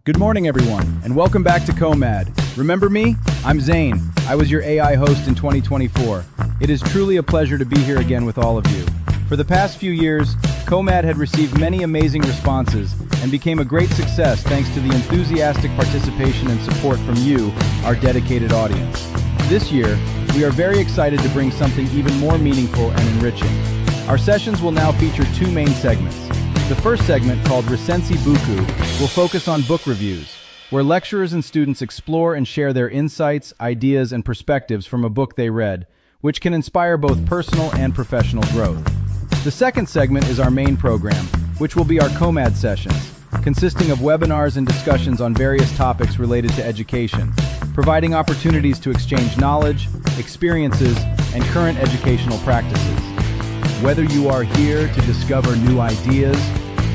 Good morning, everyone, and welcome back to COMAD. Remember me? I'm Zane. I was your AI host in 2024. It is truly a pleasure to be here again with all of you. For the past few years, COMAD had received many amazing responses and became a great success thanks to the enthusiastic participation and support from you, our dedicated audience. This year, we are very excited to bring something even more meaningful and enriching. Our sessions will now feature two main segments. The first segment, called Recensi Buku, will focus on book reviews, where lecturers and students explore and share their insights, ideas, and perspectives from a book they read, which can inspire both personal and professional growth. The second segment is our main program, which will be our COMAD sessions, consisting of webinars and discussions on various topics related to education, providing opportunities to exchange knowledge, experiences, and current educational practices. Whether you are here to discover new ideas,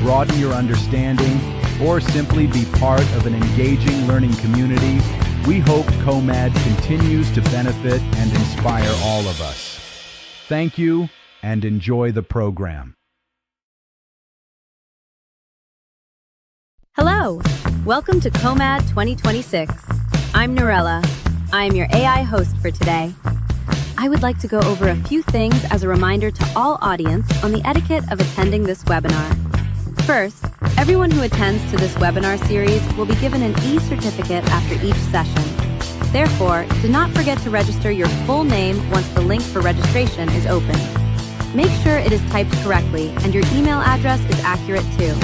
broaden your understanding, or simply be part of an engaging learning community, we hope COMAD continues to benefit and inspire all of us. Thank you and enjoy the program. Hello, welcome to COMAD 2026. I'm Norella. I am your AI host for today. I would like to go over a few things as a reminder to all audience on the etiquette of attending this webinar. First, everyone who attends to this webinar series will be given an e-certificate after each session. Therefore, do not forget to register your full name once the link for registration is open. Make sure it is typed correctly and your email address is accurate too.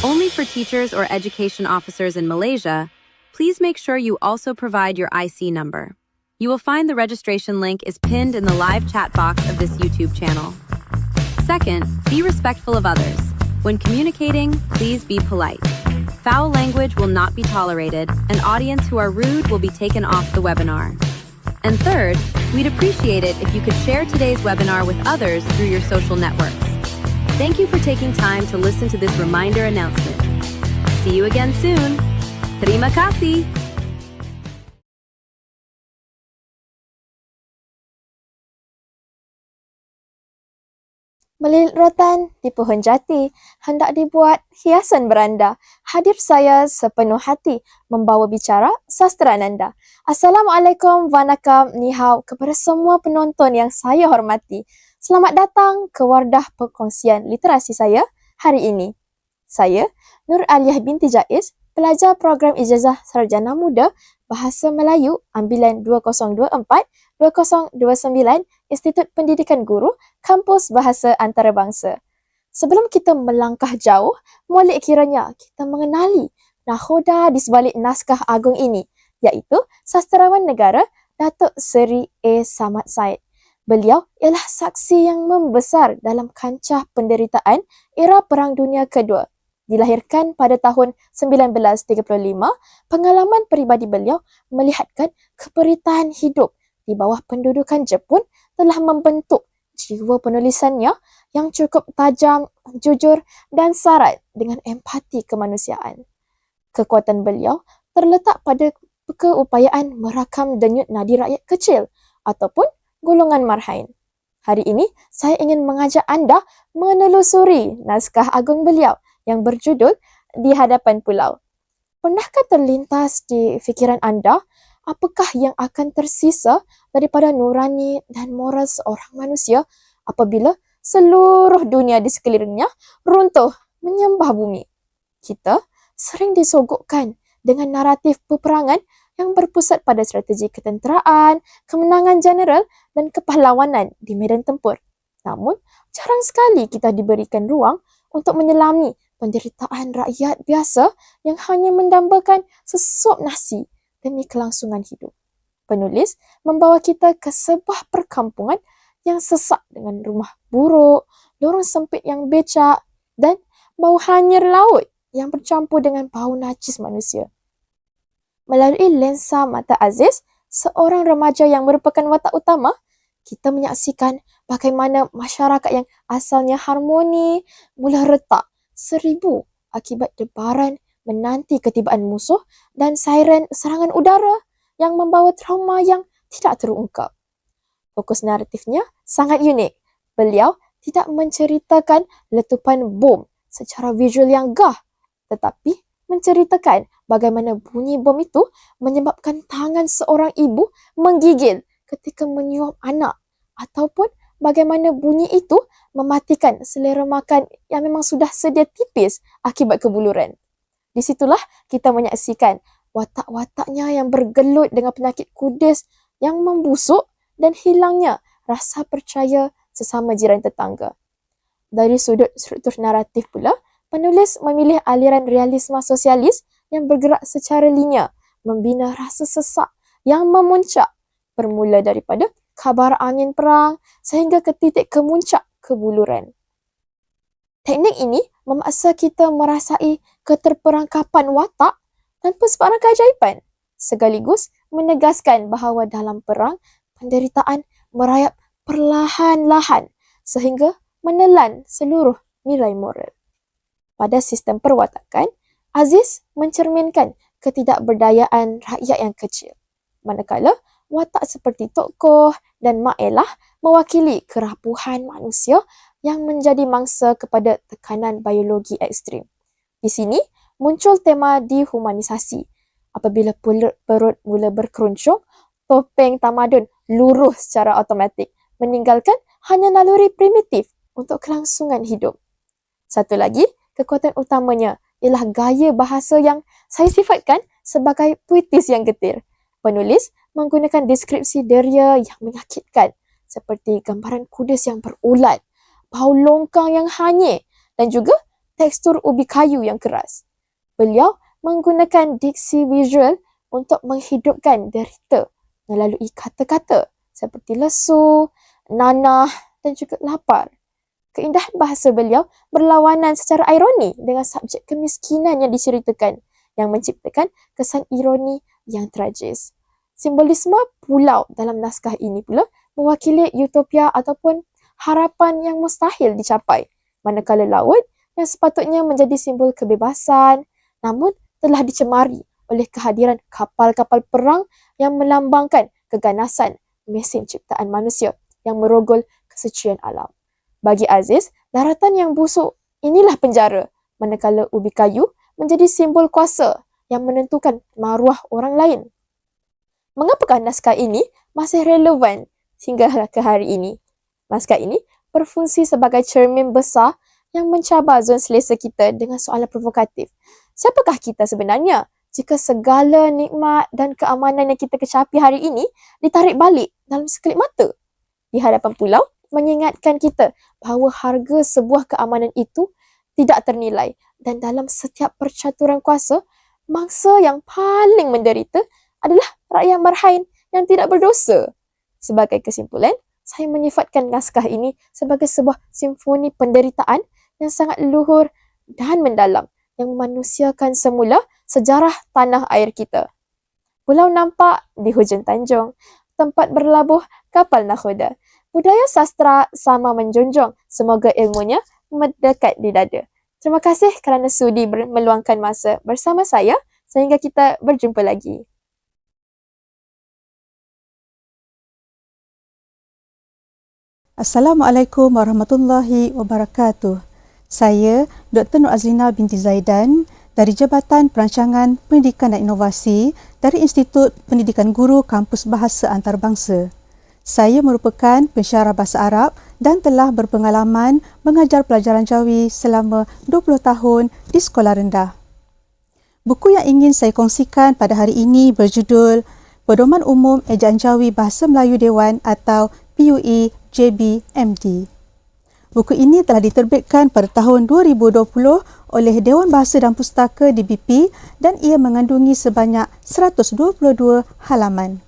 Only for teachers or education officers in Malaysia, please make sure you also provide your IC number. You will find the registration link is pinned in the live chat box of this YouTube channel. Second, be respectful of others. When communicating, please be polite. Foul language will not be tolerated, and audience who are rude will be taken off the webinar. And third, we'd appreciate it if you could share today's webinar with others through your social networks. Thank you for taking time to listen to this reminder announcement. See you again soon. Terima kasih. Melilit rotan di pohon jati, hendak dibuat hiasan beranda. Hadir saya sepenuh hati membawa bicara sastra Ananda. Assalamualaikum, Vanakkam, Nihau kepada semua penonton yang saya hormati. Selamat datang ke Wardah Perkongsian Literasi saya hari ini. Saya, Nur Aliyah binti Jaiz, pelajar program Ijazah Sarjana Muda Bahasa Melayu Ambilan 2024-2029 Institut Pendidikan Guru Kampus Bahasa Antarabangsa. Sebelum kita melangkah jauh, molek kiranya kita mengenali nakhoda di sebalik naskah agung ini, iaitu sastrawan negara Datuk Seri A. Samad Said. Beliau ialah saksi yang membesar dalam kancah penderitaan era Perang Dunia Kedua. Dilahirkan pada tahun 1935, pengalaman peribadi beliau melihatkan keperitaan hidup di bawah pendudukan Jepun telah membentuk jiwa penulisannya yang cukup tajam, jujur dan syarat dengan empati kemanusiaan. Kekuatan beliau terletak pada keupayaan merakam denyut nadi rakyat kecil ataupun golongan marhain. Hari ini, saya ingin mengajak anda menelusuri naskah agung beliau yang berjudul Di Hadapan Pulau. Pernahkah terlintas di fikiran anda apakah yang akan tersisa daripada nurani dan moral seorang manusia apabila seluruh dunia di sekelilingnya runtuh menyembah bumi? Kita sering disogokkan dengan naratif peperangan yang berpusat pada strategi ketenteraan, kemenangan jeneral dan kepahlawanan di medan tempur. Namun, jarang sekali kita diberikan ruang untuk menyelami penderitaan rakyat biasa yang hanya mendambakan sesuap nasi demi kelangsungan hidup. Penulis membawa kita ke sebuah perkampungan yang sesak dengan rumah buruk, lorong sempit yang becak dan bau hanyir laut yang bercampur dengan bau najis manusia. Melalui lensa mata Aziz, seorang remaja yang merupakan watak utama, kita menyaksikan bagaimana masyarakat yang asalnya harmoni mula retak seribu akibat debaran menanti ketibaan musuh dan siren serangan udara yang membawa trauma yang tidak terungkap. Fokus naratifnya sangat unik. Beliau tidak menceritakan letupan bom secara visual yang gah, tetapi menceritakan bagaimana bunyi bom itu menyebabkan tangan seorang ibu menggigil ketika menyuap anak, ataupun bagaimana bunyi itu mematikan selera makan yang memang sudah sedia tipis akibat kebuluran. Di situlah kita menyaksikan watak-wataknya yang bergelut dengan penyakit kudis yang membusuk dan hilangnya rasa percaya sesama jiran tetangga. Dari sudut struktur naratif pula, penulis memilih aliran realisme sosialis yang bergerak secara linear, membina rasa sesak yang memuncak bermula daripada kabar angin perang sehingga ke titik kemuncak kebuluran. Teknik ini memaksa kita merasai keterperangkapan watak tanpa sebarang keajaiban, sekaligus menegaskan bahawa dalam perang, penderitaan merayap perlahan-lahan sehingga menelan seluruh nilai moral. Pada sistem perwatakan, Aziz mencerminkan ketidakberdayaan rakyat yang kecil, manakala watak seperti tokoh dan Mak Elah mewakili kerapuhan manusia yang menjadi mangsa kepada tekanan biologi ekstrim. Di sini muncul tema dehumanisasi. Apabila perut mula berkeruncung, topeng tamadun luruh secara automatik, meninggalkan hanya naluri primitif untuk kelangsungan hidup. Satu lagi, kekuatan utamanya ialah gaya bahasa yang saya sifatkan sebagai puitis yang getir. Penulis menggunakan deskripsi deria yang menyakitkan seperti gambaran kudis yang berulat, bau longkang yang hanyir dan juga tekstur ubi kayu yang keras. Beliau menggunakan diksi visual untuk menghidupkan derita melalui kata-kata seperti lesu, nanah dan juga lapar. Keindahan bahasa beliau berlawanan secara ironi dengan subjek kemiskinan yang diceritakan, yang menciptakan kesan ironi yang tragis. Simbolisme pulau dalam naskah ini pula mewakili utopia ataupun harapan yang mustahil dicapai, manakala laut yang sepatutnya menjadi simbol kebebasan namun telah dicemari oleh kehadiran kapal-kapal perang yang melambangkan keganasan mesin ciptaan manusia yang merogol kesucian alam. Bagi Aziz, daratan yang busuk inilah penjara, manakala ubi kayu menjadi simbol kuasa yang menentukan maruah orang lain. Mengapakah naskah ini masih relevan hingga ke hari ini? Naskah ini berfungsi sebagai cermin besar yang mencabar zon selesa kita dengan soalan provokatif. Siapakah kita sebenarnya jika segala nikmat dan keamanan yang kita kecapi hari ini ditarik balik dalam sekelip mata? Di hadapan pulau, mengingatkan kita bahawa harga sebuah keamanan itu tidak ternilai dan dalam setiap percaturan kuasa, mangsa yang paling menderita adalah rakyat marhain yang tidak berdosa. Sebagai kesimpulan, saya menyifatkan naskah ini sebagai sebuah simfoni penderitaan yang sangat luhur dan mendalam yang memanusiakan semula sejarah tanah air kita. Pulau nampak di hujung tanjung, tempat berlabuh kapal nakhoda. Budaya sastra sama menjunjung, semoga ilmunya mendekat di dada. Terima kasih kerana sudi meluangkan masa bersama saya sehingga kita berjumpa lagi. Assalamualaikum warahmatullahi wabarakatuh. Saya Dr. Nur Azlina binti Zaidan dari Jabatan Perancangan Pendidikan dan Inovasi dari Institut Pendidikan Guru Kampus Bahasa Antarabangsa. Saya merupakan pensyarah bahasa Arab dan telah berpengalaman mengajar pelajaran Jawi selama 20 tahun di sekolah rendah. Buku yang ingin saya kongsikan pada hari ini berjudul Pedoman Umum Ejaan Jawi Bahasa Melayu Dewan atau PUE JB-MD. Buku ini telah diterbitkan pada tahun 2020 oleh Dewan Bahasa dan Pustaka DBP dan ia mengandungi sebanyak 122 halaman.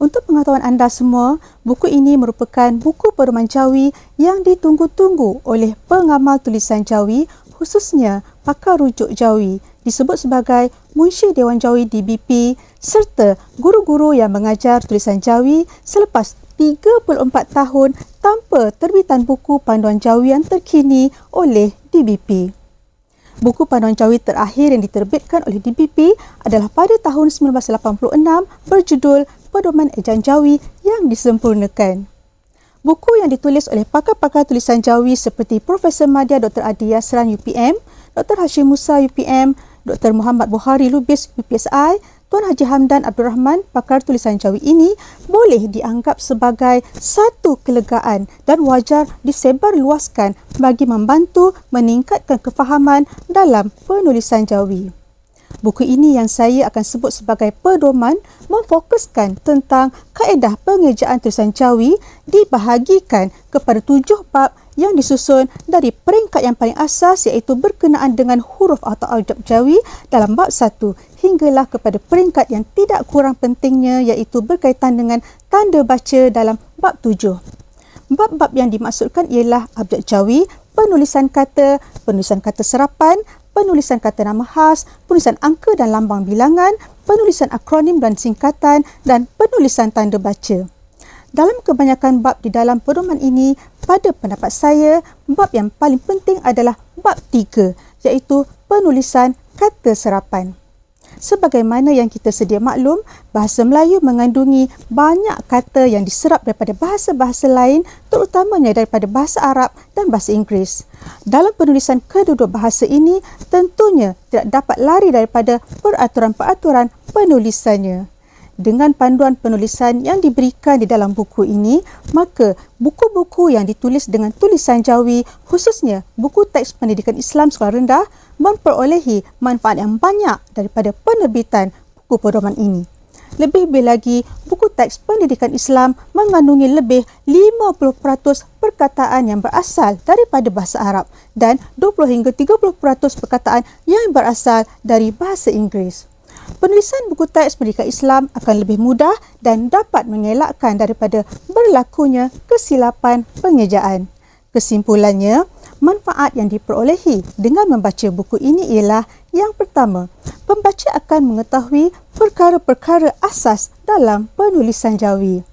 Untuk pengetahuan anda semua, buku ini merupakan buku pedoman Jawi yang ditunggu-tunggu oleh pengamal tulisan Jawi, khususnya pakar rujuk Jawi, disebut sebagai Munshi Dewan Jawi DBP serta guru-guru yang mengajar tulisan Jawi selepas 34 tahun tanpa terbitan buku panduan Jawi yang terkini oleh DBP. Buku panduan Jawi terakhir yang diterbitkan oleh DBP adalah pada tahun 1986 berjudul Pedoman Ejaan Jawi yang disempurnakan. Buku yang ditulis oleh pakar-pakar tulisan Jawi seperti Profesor Madya Dr. Adi Yasran UPM, Dr. Hashim Musa UPM, Dr. Muhammad Buhari Lubis UPSI, Tuan Haji Hamdan Abdul Rahman, pakar tulisan Jawi ini boleh dianggap sebagai satu kelegaan dan wajar disebarluaskan bagi membantu meningkatkan kefahaman dalam penulisan Jawi. Buku ini yang saya akan sebut sebagai pedoman memfokuskan tentang kaedah pengejaan tulisan Jawi dibahagikan kepada 7 bab yang disusun dari peringkat yang paling asas iaitu berkenaan dengan huruf atau abjad Jawi dalam bab 1 hinggalah kepada peringkat yang tidak kurang pentingnya iaitu berkaitan dengan tanda baca dalam bab 7. Bab-bab yang dimaksudkan ialah abjad Jawi, penulisan kata serapan, penulisan kata nama khas, penulisan angka dan lambang bilangan, penulisan akronim dan singkatan, dan penulisan tanda baca. Dalam kebanyakan bab di dalam pedoman ini, pada pendapat saya, bab yang paling penting adalah bab 3, iaitu penulisan kata serapan. Sebagaimana yang kita sedia maklum, bahasa Melayu mengandungi banyak kata yang diserap daripada bahasa-bahasa lain, terutamanya daripada bahasa Arab dan bahasa Inggeris. Dalam penulisan kedua-dua bahasa ini, tentunya tidak dapat lari daripada peraturan-peraturan penulisannya. Dengan panduan penulisan yang diberikan di dalam buku ini, maka buku-buku yang ditulis dengan tulisan Jawi, khususnya buku teks pendidikan Islam sekolah rendah, memperolehi manfaat yang banyak daripada penerbitan buku pedoman ini. Lebih-lebih lagi, buku teks pendidikan Islam mengandungi lebih 50% perkataan yang berasal daripada bahasa Arab dan 20 hingga 30% perkataan yang berasal dari bahasa Inggeris. Penulisan buku teks pendidikan Islam akan lebih mudah dan dapat mengelakkan daripada berlakunya kesilapan pengejaan. Kesimpulannya, manfaat yang diperolehi dengan membaca buku ini ialah yang pertama, pembaca akan mengetahui perkara-perkara asas dalam penulisan Jawi.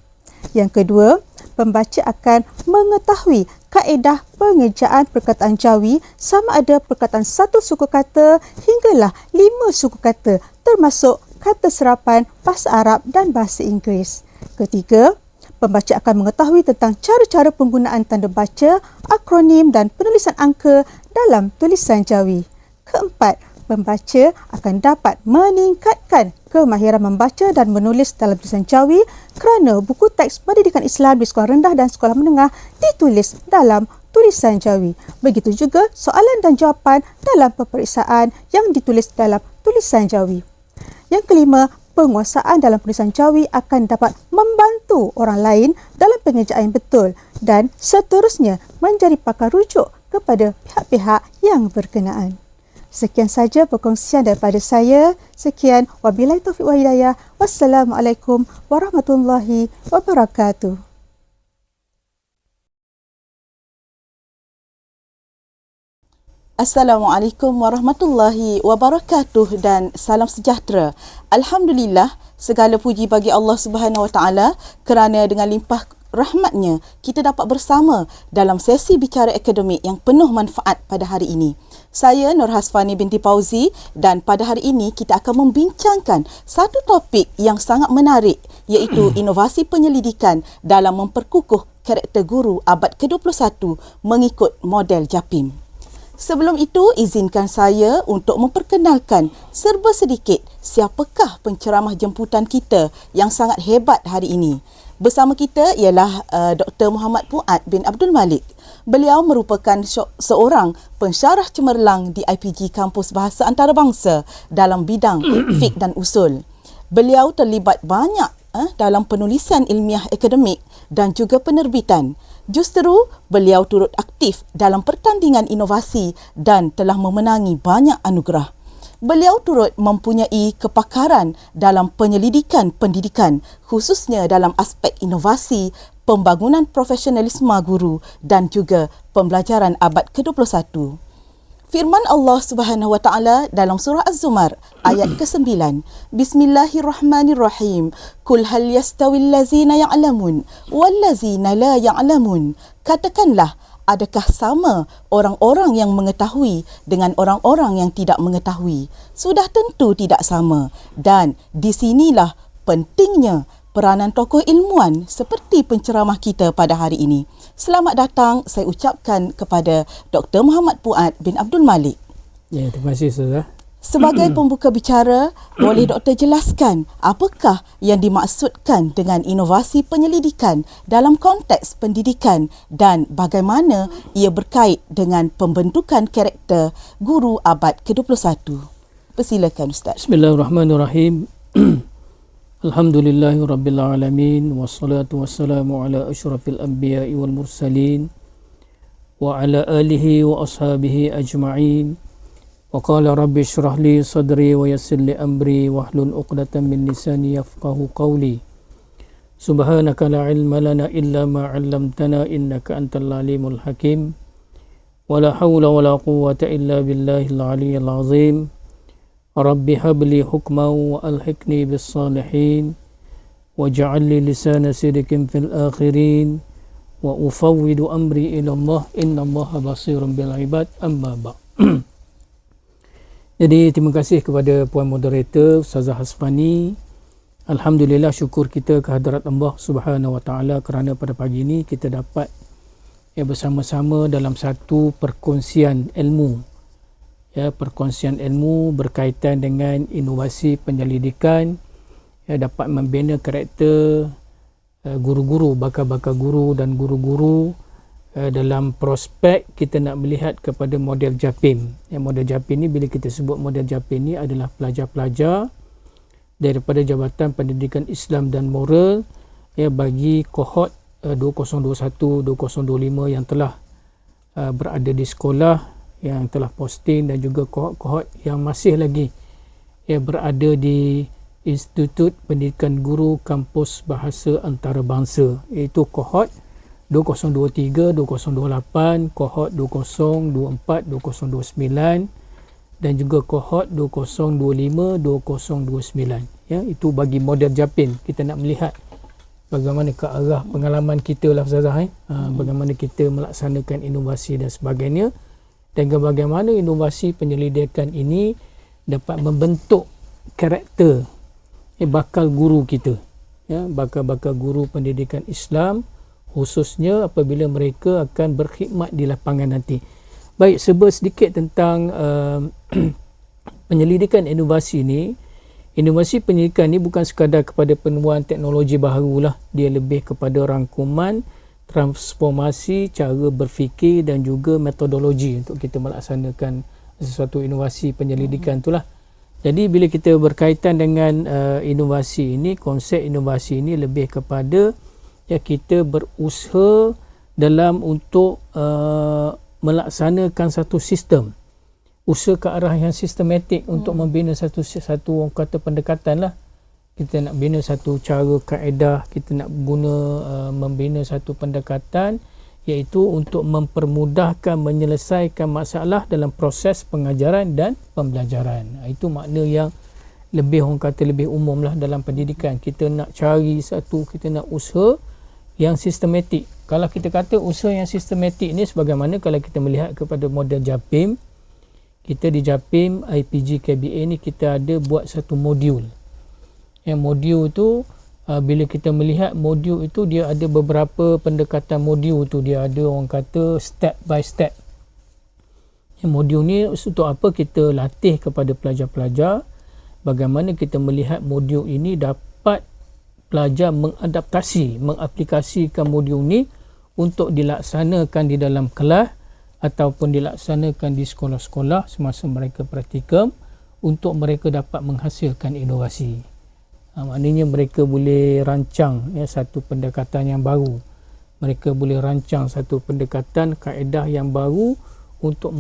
Yang kedua, pembaca akan mengetahui kaedah pengejaan perkataan Jawi sama ada perkataan satu suku kata hinggalah 5 suku kata termasuk kata serapan bahasa Arab dan bahasa Inggeris. Ketiga, pembaca akan mengetahui tentang cara-cara penggunaan tanda baca, akronim dan penulisan angka dalam tulisan Jawi. Keempat, pembaca akan dapat meningkatkan kemahiran membaca dan menulis dalam tulisan Jawi kerana buku teks pendidikan Islam di sekolah rendah dan sekolah menengah ditulis dalam tulisan Jawi. Begitu juga soalan dan jawapan dalam peperiksaan yang ditulis dalam tulisan Jawi. Yang kelima, penguasaan dalam penulisan Jawi akan dapat membantu orang lain dalam pengejaan yang betul dan seterusnya menjadi pakar rujuk kepada pihak-pihak yang berkenaan. Sekian saja perkongsian daripada saya. Sekian, wabillahi taufiq wa hidayah. Wassalamualaikum warahmatullahi wabarakatuh. Assalamualaikum warahmatullahi wabarakatuh dan salam sejahtera. Alhamdulillah, segala puji bagi Allah Subhanahu Wa Taala kerana dengan limpah rahmatnya kita dapat bersama dalam sesi bicara akademik yang penuh manfaat pada hari ini. Saya Nur Hasfani binti Pauzi dan pada hari ini kita akan membincangkan satu topik yang sangat menarik iaitu inovasi penyelidikan dalam memperkukuh karakter guru abad ke-21 mengikut model JAPIM. Sebelum itu, izinkan saya untuk memperkenalkan serba sedikit siapakah penceramah jemputan kita yang sangat hebat hari ini. Bersama kita ialah Dr. Muhammad Puat bin Abdul Malik. Beliau merupakan seorang pensyarah cemerlang di IPG Kampus Bahasa Antarabangsa dalam bidang fiqh dan usul. Beliau terlibat banyak dalam penulisan ilmiah akademik dan juga penerbitan. Justeru, beliau turut aktif dalam pertandingan inovasi dan telah memenangi banyak anugerah. Beliau turut mempunyai kepakaran dalam penyelidikan pendidikan, khususnya dalam aspek inovasi, pembangunan profesionalisme guru dan juga pembelajaran abad ke-21. Firman Allah Subhanahu Wa Taala dalam surah Az-Zumar ayat ke-9. Bismillahirrahmanirrahim. Qul hal yastawil ladzina ya'lamun wal ladzina la ya'lamun. Katakanlah, adakah sama orang-orang yang mengetahui dengan orang-orang yang tidak mengetahui? Sudah tentu tidak sama. Dan di sinilah pentingnya peranan tokoh ilmuwan seperti penceramah kita pada hari ini. Selamat datang saya ucapkan kepada Dr. Muhammad Puat bin Abdul Malik. Ya, terima kasih Ustazah. Sebagai pembuka bicara, boleh Doktor jelaskan apakah yang dimaksudkan dengan inovasi penyelidikan dalam konteks pendidikan dan bagaimana ia berkait dengan pembentukan karakter guru abad ke-21. Persilakan Ustaz. Bismillahirrahmanirrahim. Alhamdulillahirrabbilalamin. Wassalatu wassalamu ala ashrafil anbiya'i wal mursalin wa ala alihi wa ashabihi ajma'in. Wa qala rabbi shrah li sadri wa yassir li amri wahlul 'uqdatam min lisani yafqahu qawli. Subhanaka la ilma lana illa ma 'allamtana innaka antal alimul hakim. Wa la hawla wa la quwwata illa billahil 'aliyyil 'azim. Rabbi habli hukman wa alhiqni bis salihin waj'al li lisana sidqin fil akhirin wa ufawwidu amri ila Allah innallaha basirun bil ibad amma ba'. Jadi terima kasih kepada Puan Moderator Ustazah Hasfani. Alhamdulillah, syukur kita kehadrat Allah Subhanahu Wa Taala kerana pada pagi ini kita dapat bersama-sama dalam satu perkongsian ilmu. Perkongsian ilmu berkaitan dengan inovasi penyelidikan, dapat membina karakter guru-guru, bakal-bakal guru dan guru-guru dalam prospek kita nak melihat kepada model JAPIM. Model JAPIM ni, bila kita sebut model JAPIM ni adalah pelajar-pelajar daripada Jabatan Pendidikan Islam dan Moral bagi kohort 2021-2025 yang telah berada di sekolah, yang telah posting, dan juga kohort-kohort yang masih lagi berada di Institut Pendidikan Guru Kampus Bahasa Antarabangsa, iaitu kohort 2023, 2028, kohort 2024, 2029 dan juga kohort 2025, 2029. Itu bagi model JAPIM. Kita nak melihat bagaimana ke arah pengalaman kita lah Ustazah, bagaimana kita melaksanakan inovasi dan sebagainya, dan bagaimana inovasi penyelidikan ini dapat membentuk karakter bakal guru kita, bakal-bakal guru pendidikan Islam, khususnya apabila mereka akan berkhidmat di lapangan nanti. Baik, sedikit tentang penyelidikan inovasi ni. Inovasi penyelidikan ni bukan sekadar kepada penemuan teknologi baru lah. Dia lebih kepada rangkuman, transformasi cara berfikir dan juga metodologi untuk kita melaksanakan sesuatu inovasi penyelidikan itulah. Jadi bila kita berkaitan dengan inovasi ini, konsep inovasi ini lebih kepada kita berusaha dalam untuk melaksanakan satu sistem, usaha ke arah yang sistematik untuk membina satu orang kata pendekatan lah. Kita nak bina satu cara kaedah, kita nak guna membina satu pendekatan, iaitu untuk mempermudahkan menyelesaikan masalah dalam proses pengajaran dan pembelajaran. Itu makna yang lebih orang kata lebih umum lah dalam pendidikan. Kita nak cari satu, kita nak usaha yang sistematik. Kalau kita kata usaha yang sistematik ni, sebagaimana kalau kita melihat kepada model JAPIM, kita di JAPIM IPG KBA ni kita ada buat satu modul. Yang modul tu bila kita melihat modul itu, dia ada beberapa pendekatan modul tu, dia ada orang kata step by step. Yang modul ni untuk apa? Kita latih kepada pelajar-pelajar bagaimana kita melihat modul ini dapat pelajar mengadaptasi, mengaplikasikan modul ni untuk dilaksanakan di dalam kelas ataupun dilaksanakan di sekolah-sekolah semasa mereka praktikum untuk mereka dapat menghasilkan inovasi. Maknanya mereka boleh rancang satu pendekatan yang baru. Mereka boleh rancang satu pendekatan kaedah yang baru untuk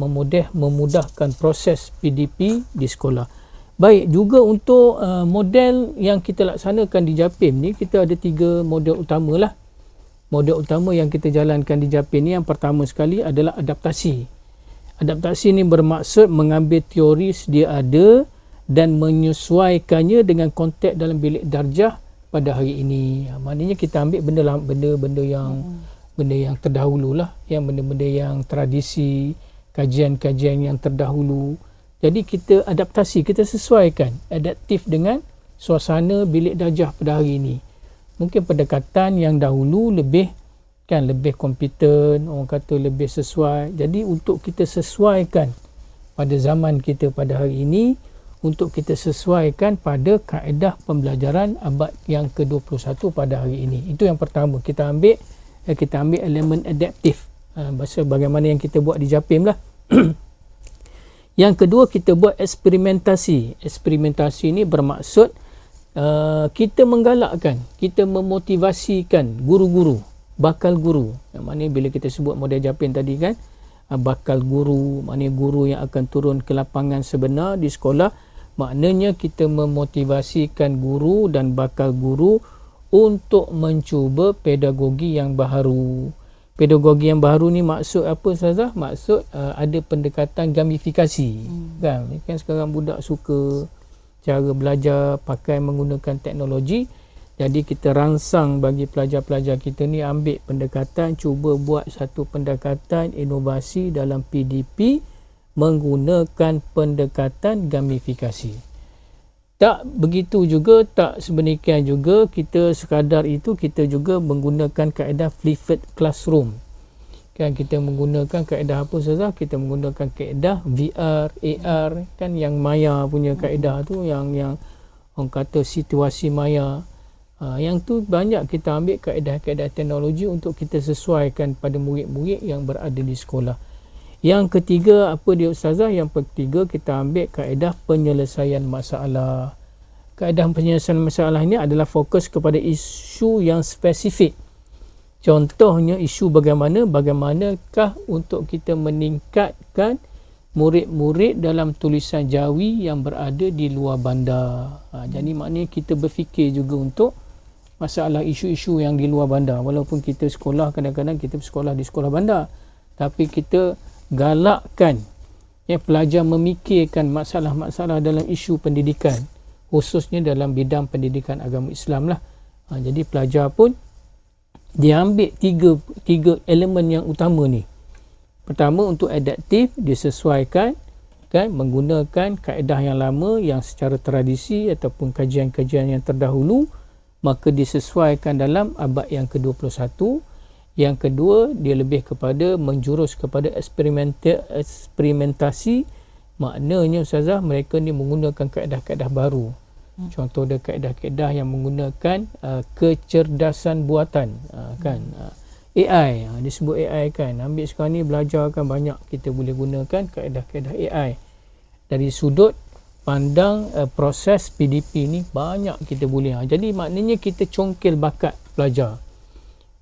memudahkan proses PDP di sekolah. Baik, juga untuk model yang kita laksanakan di JAPIM ni, kita ada 3 model utama lah. Model utama yang kita jalankan di JAPIM ni, yang pertama sekali adalah adaptasi. Adaptasi ni bermaksud mengambil teori sedia ada dan menyesuaikannya dengan konteks dalam bilik darjah pada hari ini. Maknanya kita ambil benda-benda yang terdahulu lah, yang benda-benda yang tradisi, kajian-kajian yang terdahulu. Jadi kita adaptasi, kita sesuaikan, adaptif dengan suasana bilik darjah pada hari ini. Mungkin pendekatan yang dahulu lebih kompeten, orang kata lebih sesuai. Jadi untuk kita sesuaikan pada zaman kita pada hari ini, untuk kita sesuaikan pada kaedah pembelajaran abad yang ke-21 pada hari ini. Itu yang pertama, kita ambil elemen adaptif. Bahasa bagaimana yang kita buat di JAPIM lah. Yang kedua, kita buat eksperimentasi. Eksperimentasi ini bermaksud kita menggalakkan, kita memotivasikan guru-guru, bakal guru. Yang mana bila kita sebut model JAPIM tadi kan, bakal guru, maknanya guru yang akan turun ke lapangan sebenar di sekolah. Maknanya kita memotivasikan guru dan bakal guru untuk mencuba pedagogi yang baharu. Pedagogi yang baharu ni maksud apa Ustazah? Maksud ada pendekatan gamifikasi. Kan sekarang budak suka cara belajar pakai menggunakan teknologi. Jadi kita rangsang bagi pelajar-pelajar kita ni ambil pendekatan, cuba buat satu pendekatan inovasi dalam PDP menggunakan pendekatan gamifikasi. Tak begitu juga, tak sedemikian juga kita sekadar itu, kita juga menggunakan kaedah flipped classroom. Kan kita menggunakan kaedah apa saja? Kita menggunakan kaedah VR, AR, kan yang maya punya kaedah tu, yang orang kata situasi maya. Yang tu banyak kita ambil kaedah-kaedah teknologi untuk kita sesuaikan pada murid-murid yang berada di sekolah. Yang ketiga, apa dia Ustazah? Yang ketiga, kita ambil kaedah penyelesaian masalah. Kaedah penyelesaian masalah ini adalah fokus kepada isu yang spesifik. Contohnya isu bagaimanakah untuk kita meningkatkan murid-murid dalam tulisan Jawi yang berada di luar bandar. Jadi maknanya kita berfikir juga untuk masalah isu-isu yang di luar bandar. Walaupun kita sekolah, kadang-kadang kita sekolah di sekolah bandar, tapi kita galakkan pelajar memikirkan masalah-masalah dalam isu pendidikan, khususnya dalam bidang pendidikan agama Islam lah. Jadi pelajar pun diambil tiga elemen yang utama ni. Pertama, untuk adaptif, disesuaikan kan, menggunakan kaedah yang lama yang secara tradisi ataupun kajian-kajian yang terdahulu, maka disesuaikan dalam abad yang ke-21. Yang kedua, dia lebih kepada menjurus kepada eksperimentasi. Maknanya Ustazah, mereka ni menggunakan kaedah-kaedah baru. Contoh dia kaedah-kaedah yang menggunakan kecerdasan buatan, kan. AI, disebut AI kan. Ambil sekarang ni belajar kan banyak kita boleh gunakan kaedah-kaedah AI. Dari sudut pandang proses PDP ni banyak kita boleh. Jadi maknanya kita congkel bakat pelajar.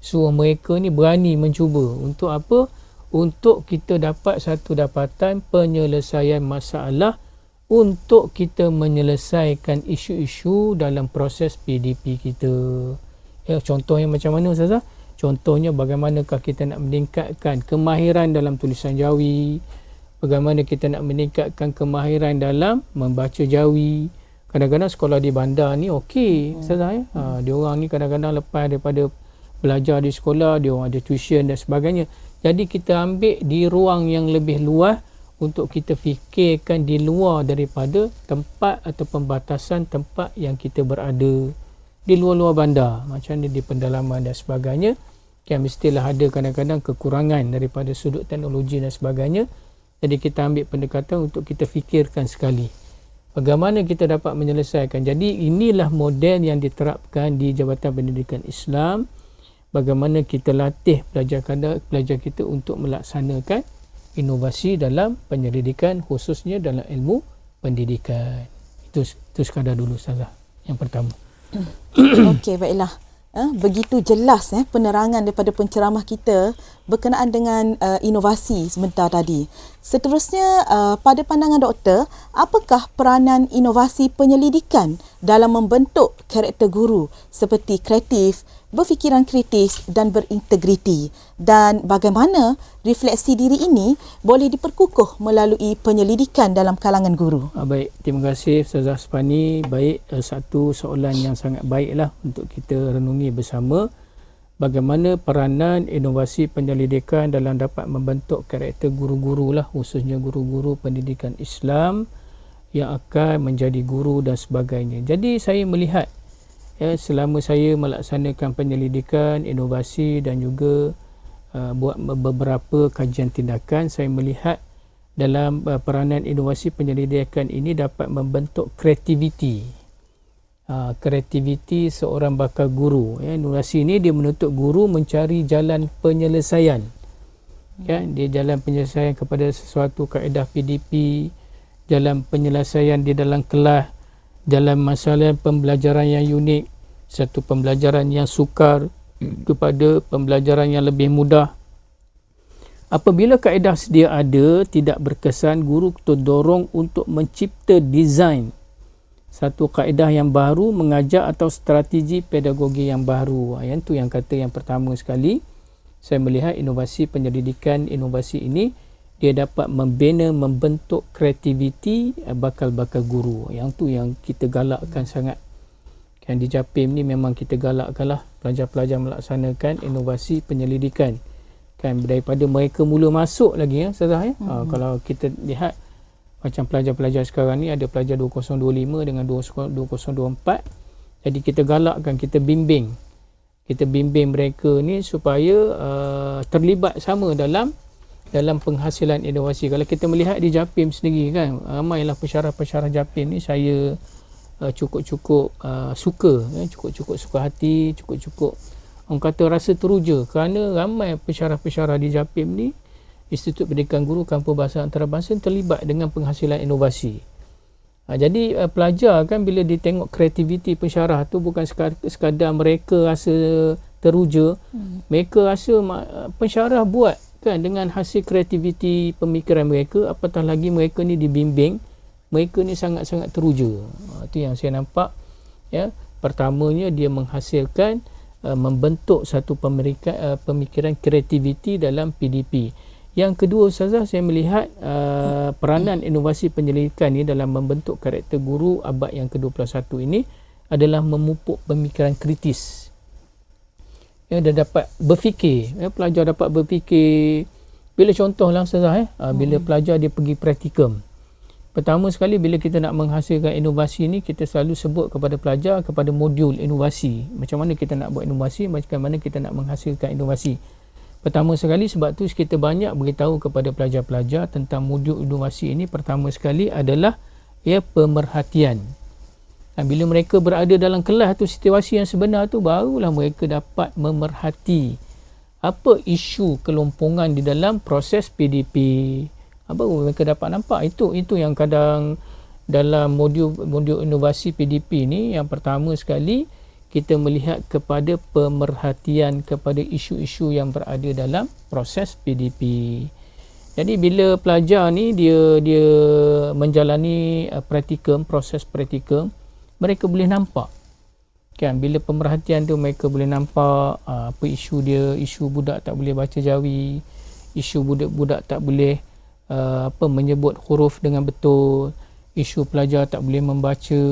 So mereka ni berani mencuba. Untuk apa? Untuk kita dapat satu dapatan penyelesaian masalah, untuk kita menyelesaikan isu-isu dalam proses PDP kita. Contohnya macam mana Ustazah? Contohnya bagaimanakah kita nak meningkatkan kemahiran dalam tulisan Jawi, bagaimana kita nak meningkatkan kemahiran dalam membaca Jawi. Kadang-kadang sekolah di bandar ni okey Ustazah, dia orang ni kadang-kadang lepas daripada belajar di sekolah, dia orang ada tuition dan sebagainya. Jadi kita ambil di ruang yang lebih luas untuk kita fikirkan di luar daripada tempat atau pembatasan tempat yang kita berada. Di luar-luar bandar, macam ni di pendalaman dan sebagainya, kan mestilah ada kadang-kadang kekurangan daripada sudut teknologi dan sebagainya. Jadi kita ambil pendekatan untuk kita fikirkan sekali bagaimana kita dapat menyelesaikan. Jadi inilah model yang diterapkan di Jabatan Pendidikan Islam. Bagaimana kita latih pelajar kita untuk melaksanakan inovasi dalam penyelidikan, khususnya dalam ilmu pendidikan. Itu sekadar dulu Ustazah yang pertama. Okey, baiklah. Begitu jelas penerangan daripada penceramah kita berkenaan dengan inovasi sebentar tadi. Seterusnya, pada pandangan doktor, apakah peranan inovasi penyelidikan dalam membentuk karakter guru seperti kreatif, berfikiran kritis dan berintegriti, dan bagaimana refleksi diri ini boleh diperkukuh melalui penyelidikan dalam kalangan guru? Baik, terima kasih Ustazah Spani. Baik, satu soalan yang sangat baiklah untuk kita renungi bersama. Bagaimana peranan inovasi penyelidikan dalam dapat membentuk karakter guru-guru lah, khususnya guru-guru pendidikan Islam yang akan menjadi guru dan sebagainya. Jadi saya melihat selama saya melaksanakan penyelidikan, inovasi dan juga buat beberapa kajian tindakan, saya melihat dalam peranan inovasi penyelidikan ini dapat membentuk kreativiti. Kreativiti seorang bakal guru. Inovasi ini dia menuntut guru mencari jalan penyelesaian. Dia jalan penyelesaian kepada sesuatu kaedah PDP, jalan penyelesaian di dalam kelas, dalam masalah pembelajaran yang unik, satu pembelajaran yang sukar kepada pembelajaran yang lebih mudah. Apabila kaedah sedia ada tidak berkesan, guru terdorong untuk mencipta desain satu kaedah yang baru, mengajar atau strategi pedagogi yang baru. Yang tu yang kata yang pertama sekali, saya melihat inovasi penyelidikan, inovasi ini dia dapat membina, membentuk kreativiti bakal-bakal guru. Yang tu yang kita galakkan sangat. Kan di JAPIM ni memang kita galakkanlah pelajar-pelajar melaksanakan inovasi penyelidikan. Kan daripada mereka mula masuk lagi Ustazah kalau kita lihat macam pelajar-pelajar sekarang ni ada pelajar 2025 dengan 2024. Jadi kita galakkan, kita bimbing mereka ni supaya terlibat sama dalam penghasilan inovasi. Kalau kita melihat di JAPIM sendiri kan, ramailah pensyarah-pensyarah JAPIM ni saya cukup-cukup suka, cukup-cukup suka hati, cukup-cukup orang kata rasa teruja kerana ramai pensyarah-pensyarah di JAPIM ni, Institut Pendidikan Guru Kampus Bahasa Antarabangsa terlibat dengan penghasilan inovasi. Jadi pelajar kan bila dia tengok kreativiti pensyarah tu bukan sekadar mereka rasa teruja, mereka rasa pensyarah buat kan dengan hasil kreativiti pemikiran mereka, apatah lagi mereka ni dibimbing, mereka ni sangat-sangat teruja. Itu yang saya nampak pertamanya dia menghasilkan membentuk satu pemikiran kreativiti dalam PDP. Yang kedua Ustazah, saya melihat peranan inovasi penyelidikan ini dalam membentuk karakter guru abad yang ke-21 ini adalah memupuk pemikiran kritis. Dia dapat berfikir, pelajar dapat berfikir. Bila contohlah Ustazah, bila pelajar dia pergi praktikum. Pertama sekali bila kita nak menghasilkan inovasi ni, kita selalu sebut kepada pelajar kepada modul inovasi. Macam mana kita nak buat inovasi, macam mana kita nak menghasilkan inovasi. Pertama sekali sebab tu kita banyak beritahu kepada pelajar-pelajar tentang modul inovasi ini. Pertama sekali adalah pemerhatian. Dan bila mereka berada dalam kelas tu, situasi yang sebenar tu, barulah mereka dapat memerhati apa isu kelompongan di dalam proses PDP. Baru mereka dapat nampak. Itu yang kadang dalam modul inovasi PDP ni, yang pertama sekali kita melihat kepada pemerhatian kepada isu-isu yang berada dalam proses PDP. Jadi bila pelajar ni dia menjalani proses praktikum, mereka boleh nampak kan, bila pemerhatian tu mereka boleh nampak apa isu dia, isu budak tak boleh baca jawi, isu budak tak boleh menyebut huruf dengan betul, isu pelajar tak boleh membaca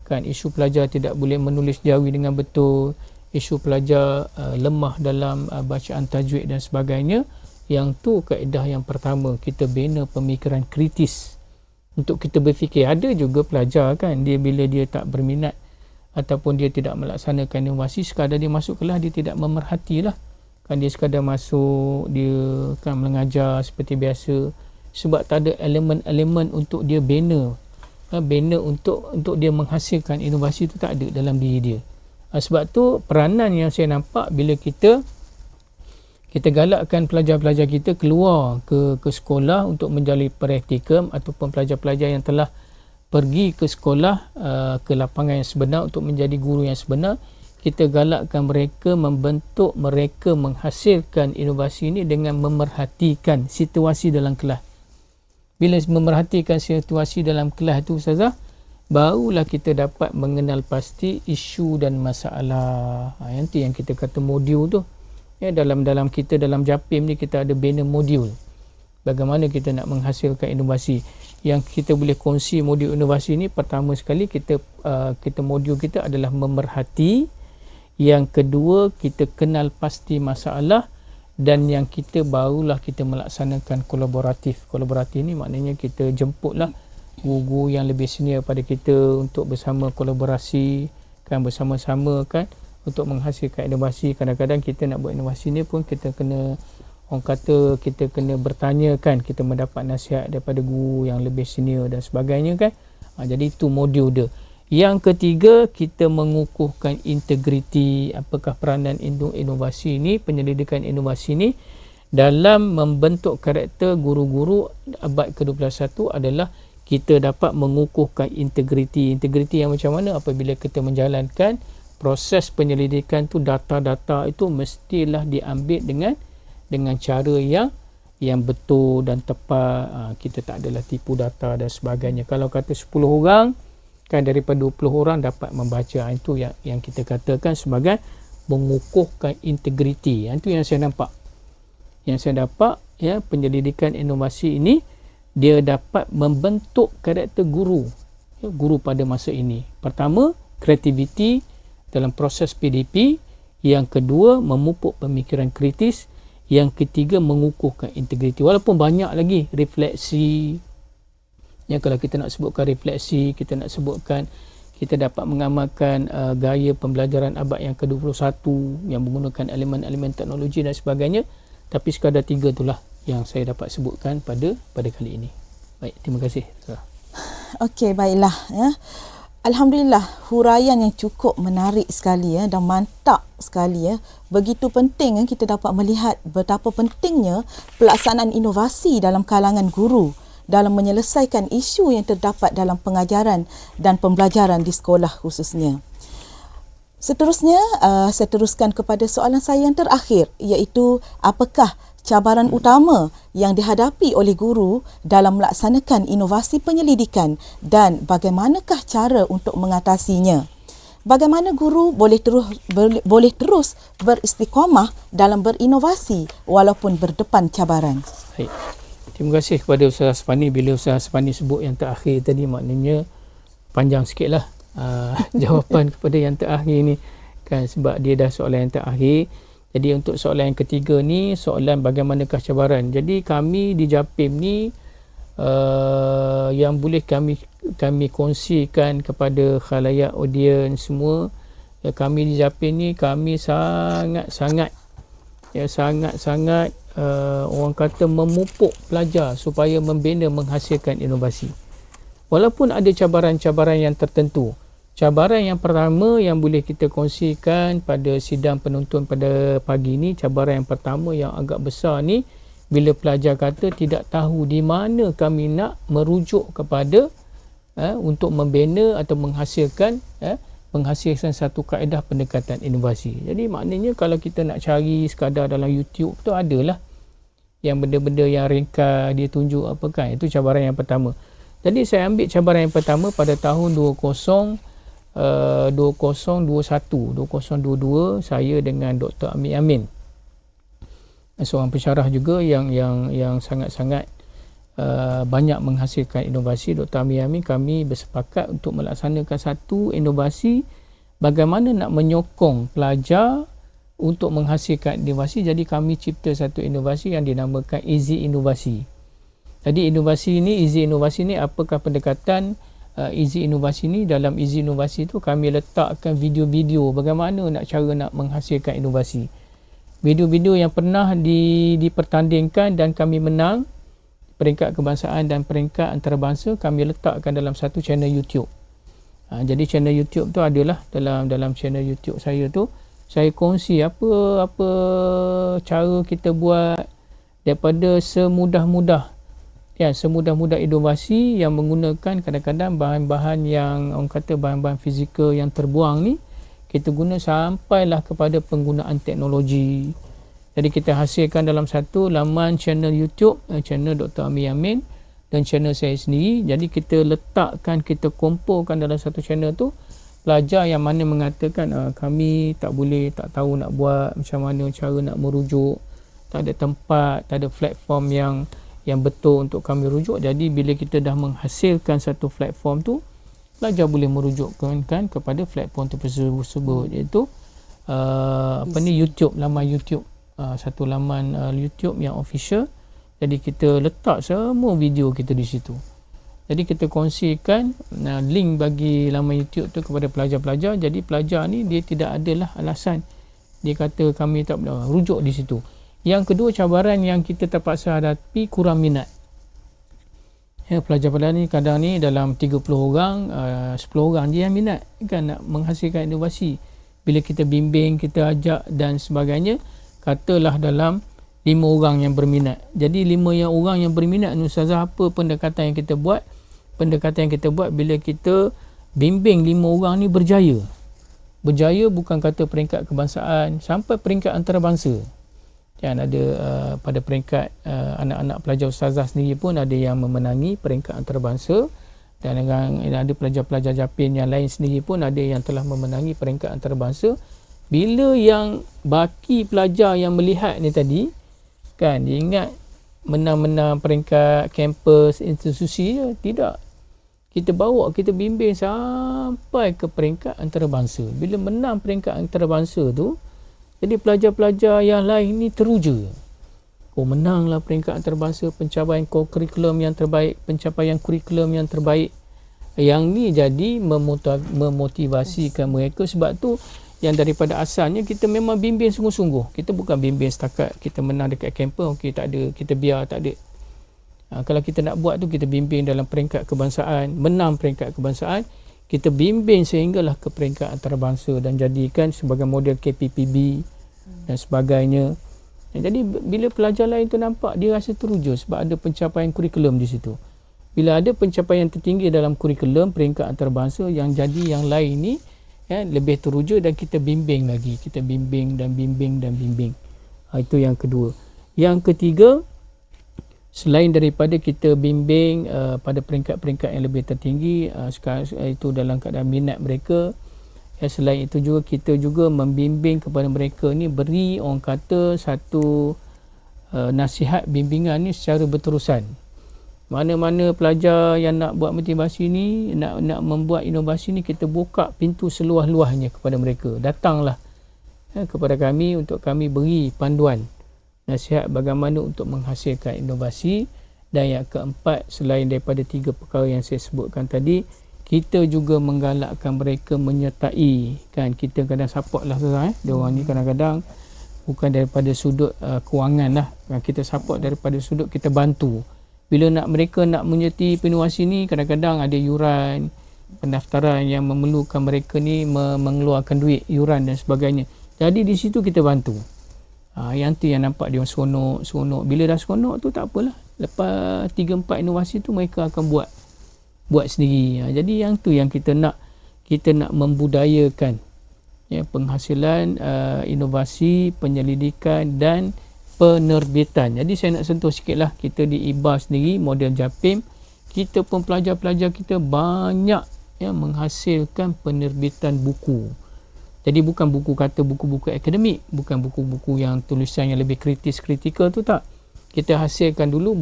kan, isu pelajar tidak boleh menulis jawi dengan betul, isu pelajar lemah dalam bacaan tajwid dan sebagainya. Yang tu kaedah yang pertama, kita bina pemikiran kritis untuk kita berfikir. Ada juga pelajar kan, dia bila dia tak berminat ataupun dia tidak melaksanakan inovasi, sekadar dia masuk kelas dia tidak memerhatilah kan, dia sekadar masuk, dia kan mengajar seperti biasa, sebab tak ada elemen-elemen untuk dia bina untuk dia menghasilkan inovasi itu tak ada dalam diri dia. Sebab tu peranan yang saya nampak bila kita galakkan pelajar-pelajar kita keluar ke sekolah untuk menjalani praktikum, ataupun pelajar-pelajar yang telah pergi ke sekolah ke lapangan yang sebenar untuk menjadi guru yang sebenar, kita galakkan mereka, membentuk mereka menghasilkan inovasi ini dengan memerhatikan situasi dalam kelas. Bila memerhatikan situasi dalam kelas itu Ustazah, barulah kita dapat mengenal pasti isu dan masalah. Yang tu yang kita kata modul tu. Dalam kita dalam JAPIM ni kita ada bina modul. Bagaimana kita nak menghasilkan inovasi. Yang kita boleh kongsi modul inovasi ni, pertama sekali kita modul kita adalah memerhati. Yang kedua, kita kenal pasti masalah. Dan yang kita barulah kita melaksanakan kolaboratif. Kolaboratif ni maknanya kita jemputlah guru-guru yang lebih senior pada kita untuk bersama kolaborasi kan, bersama-sama kan, untuk menghasilkan inovasi. Kadang-kadang kita nak buat inovasi ni pun kita kena orang kata kita kena bertanya kan, kita mendapat nasihat daripada guru yang lebih senior dan sebagainya kan. Jadi itu modul dia. Yang ketiga, kita mengukuhkan integriti. Apakah peranan inovasi ini, penyelidikan inovasi ini dalam membentuk karakter guru-guru abad ke-21 adalah kita dapat mengukuhkan integriti. Integriti yang macam mana? Apabila kita menjalankan proses penyelidikan tu, data-data itu mestilah diambil dengan cara yang betul dan tepat. Kita tak adalah tipu data dan sebagainya. Kalau kata 10 orang kan, daripada 20 orang dapat membaca. Itu yang kita katakan sebagai mengukuhkan integriti. Itu yang saya nampak. Yang saya dapat, ya, penyelidikan inovasi ini dia dapat membentuk karakter guru, ya, guru pada masa ini. Pertama, kreativiti dalam proses PDP. Yang kedua, memupuk pemikiran kritis. Yang ketiga, mengukuhkan integriti. Walaupun banyak lagi refleksi. Ya, kalau kita nak sebutkan refleksi, kita nak sebutkan, kita dapat mengamalkan gaya pembelajaran abad yang ke-21 yang menggunakan elemen-elemen teknologi dan sebagainya. Tapi sekadar 3 itulah yang saya dapat sebutkan pada kali ini. Baik, terima kasih. Okey, baiklah, ya. Alhamdulillah, huraian yang cukup menarik sekali, ya, dan mantap sekali, ya. Begitu penting, ya, kita dapat melihat betapa pentingnya pelaksanaan inovasi dalam kalangan guru dalam menyelesaikan isu yang terdapat dalam pengajaran dan pembelajaran di sekolah khususnya. Seterusnya, saya teruskan kepada soalan saya yang terakhir, iaitu apakah cabaran utama yang dihadapi oleh guru dalam melaksanakan inovasi penyelidikan dan bagaimanakah cara untuk mengatasinya? Bagaimana guru boleh terus beristiqamah dalam berinovasi walaupun berdepan cabaran? Baik. Terima kasih kepada Ustaz Asfani. Bila Ustaz Asfani sebut yang terakhir tadi, maknanya panjang sikitlah jawapan kepada yang terakhir ni kan, sebab dia dah soalan yang terakhir. Jadi untuk soalan yang ketiga ni, soalan bagaimanakah cabaran. Jadi kami di JAPIM ni yang boleh kami kongsikan kepada khalayak audiens semua, kami di JAPIM ni kami sangat-sangat orang kata memupuk pelajar supaya membina, menghasilkan inovasi. Walaupun ada cabaran-cabaran yang tertentu. Cabaran yang pertama yang boleh kita kongsikan pada sidang penonton pada pagi ni, cabaran yang pertama yang agak besar ni, bila pelajar kata tidak tahu di mana kami nak merujuk kepada untuk membina atau menghasilkan satu kaedah pendekatan inovasi. Jadi maknanya kalau kita nak cari sekadar dalam YouTube tu adalah yang benda-benda yang ringkas dia tunjuk apa kan. Itu cabaran yang pertama. Jadi saya ambil cabaran yang pertama pada tahun 2022, saya dengan Dr. Amir Amin, seorang pensyarah juga yang sangat-sangat banyak menghasilkan inovasi. Dr. Amir Amin, kami bersepakat untuk melaksanakan satu inovasi bagaimana nak menyokong pelajar untuk menghasilkan inovasi. Jadi kami cipta satu inovasi yang dinamakan Easy Inovasi. Jadi Easy Inovasi ni apakah pendekatan Easy Inovasi ni? Dalam Easy Inovasi tu kami letakkan video-video bagaimana cara nak menghasilkan inovasi. Video-video yang pernah dipertandingkan dan kami menang peringkat kebangsaan dan peringkat antarabangsa, kami letakkan dalam satu channel YouTube. Jadi channel YouTube tu adalah dalam channel YouTube saya tu, saya kongsi apa cara kita buat daripada semudah-mudah inovasi yang menggunakan kadang-kadang bahan-bahan yang orang kata bahan-bahan fizikal yang terbuang ni, kita guna sampailah kepada penggunaan teknologi. Jadi kita hasilkan dalam satu laman channel YouTube, channel Dr. Amir Amin dan channel saya sendiri. Jadi kita letakkan, kita kumpulkan dalam satu channel tu pelajar yang mana mengatakan kami tak tahu nak buat macam mana cara nak merujuk, tak ada tempat, tak ada platform yang betul untuk kami rujuk. Jadi bila kita dah menghasilkan satu platform tu, pelajar boleh merujukkan kepada platform tersebut, iaitu YouTube, laman YouTube, satu laman YouTube yang official. Jadi kita letak semua video kita di situ. Jadi kita kongsikan link bagi laman YouTube tu kepada pelajar-pelajar. Jadi pelajar ni dia tidak adalah alasan dia kata kami tak boleh rujuk di situ. Yang kedua, cabaran yang kita terpaksa hadapi, kurang minat. Pelajar-pelajar ni kadang ni dalam 30 orang, 10 orang je yang minat kan nak menghasilkan inovasi. Bila kita bimbing, kita ajak dan sebagainya, katalah dalam 5 orang yang berminat. Jadi 5 orang yang berminat ni ustazah, apa pendekatan yang kita buat? Pendekatan yang kita buat bila kita bimbing 5 orang ni berjaya. Berjaya bukan kata peringkat kebangsaan, sampai peringkat antarabangsa. Kan ada pada peringkat anak-anak pelajar ustazah sendiri pun ada yang memenangi peringkat antarabangsa, dan ada pelajar-pelajar Japin yang lain sendiri pun ada yang telah memenangi peringkat antarabangsa. Bila yang baki pelajar yang melihat ni tadi kan dia ingat menang-menang peringkat kampus institusi je, tidak. Kita bawa, kita bimbing sampai ke peringkat antarabangsa. Bila menang peringkat antarabangsa tu, jadi pelajar-pelajar yang lain ni teruja. Menanglah peringkat antarabangsa, pencapaian kurikulum yang terbaik, pencapaian kurikulum yang terbaik. Yang ni jadi memotivasikan mereka. Sebab tu yang daripada asalnya kita memang bimbing sungguh-sungguh. Kita bukan bimbing setakat kita menang dekat kampus, okey tak ada, kita biar tak ada. Kalau kita nak buat tu, kita bimbing dalam peringkat kebangsaan, menang peringkat kebangsaan, kita bimbing sehinggalah ke peringkat antarabangsa dan jadikan sebagai model KPPB dan sebagainya. Jadi bila pelajar lain tu nampak, dia rasa teruja sebab ada pencapaian kurikulum di situ. Bila ada pencapaian tertinggi dalam kurikulum peringkat antarabangsa, yang jadi yang lain ni lebih teruja dan kita bimbing lagi. Kita bimbing dan bimbing dan bimbing. Itu yang kedua. Yang ketiga, selain daripada kita bimbing pada peringkat-peringkat yang lebih tertinggi, sekarang itu dalam keadaan minat mereka, selain itu juga kita juga membimbing kepada mereka ni, beri orang kata satu nasihat bimbingan ni secara berterusan. Mana-mana pelajar yang nak buat motivasi ni, nak membuat inovasi ni, kita buka pintu seluas-luasnya kepada mereka. Datanglah kepada kami untuk kami beri panduan, nasihat bagaimana untuk menghasilkan inovasi. Dan yang keempat, selain daripada 3 perkara yang saya sebutkan tadi, kita juga menggalakkan mereka menyertai. Kan kita kadang support lah dia orang ni kadang-kadang bukan daripada sudut kewangan lah, kita support daripada sudut kita bantu. Bila mereka nak menyertai inovasi ni, kadang-kadang ada yuran pendaftaran yang memerlukan mereka ni mengeluarkan duit, yuran dan sebagainya. Jadi di situ kita bantu. Yang tu yang nampak dia seronok. Bila dah seronok tu tak apalah. Lepas 3-4 inovasi tu mereka akan buat sendiri. Jadi yang tu yang kita nak membudayakan penghasilan inovasi, penyelidikan dan penerbitan. Jadi saya nak sentuh sikitlah, kita di IBA sendiri model Japim, kita pun pelajar-pelajar kita banyak menghasilkan penerbitan buku. Jadi bukan buku-buku akademik, bukan buku-buku yang tulisan yang lebih kritikal tu, tak. Kita hasilkan dulu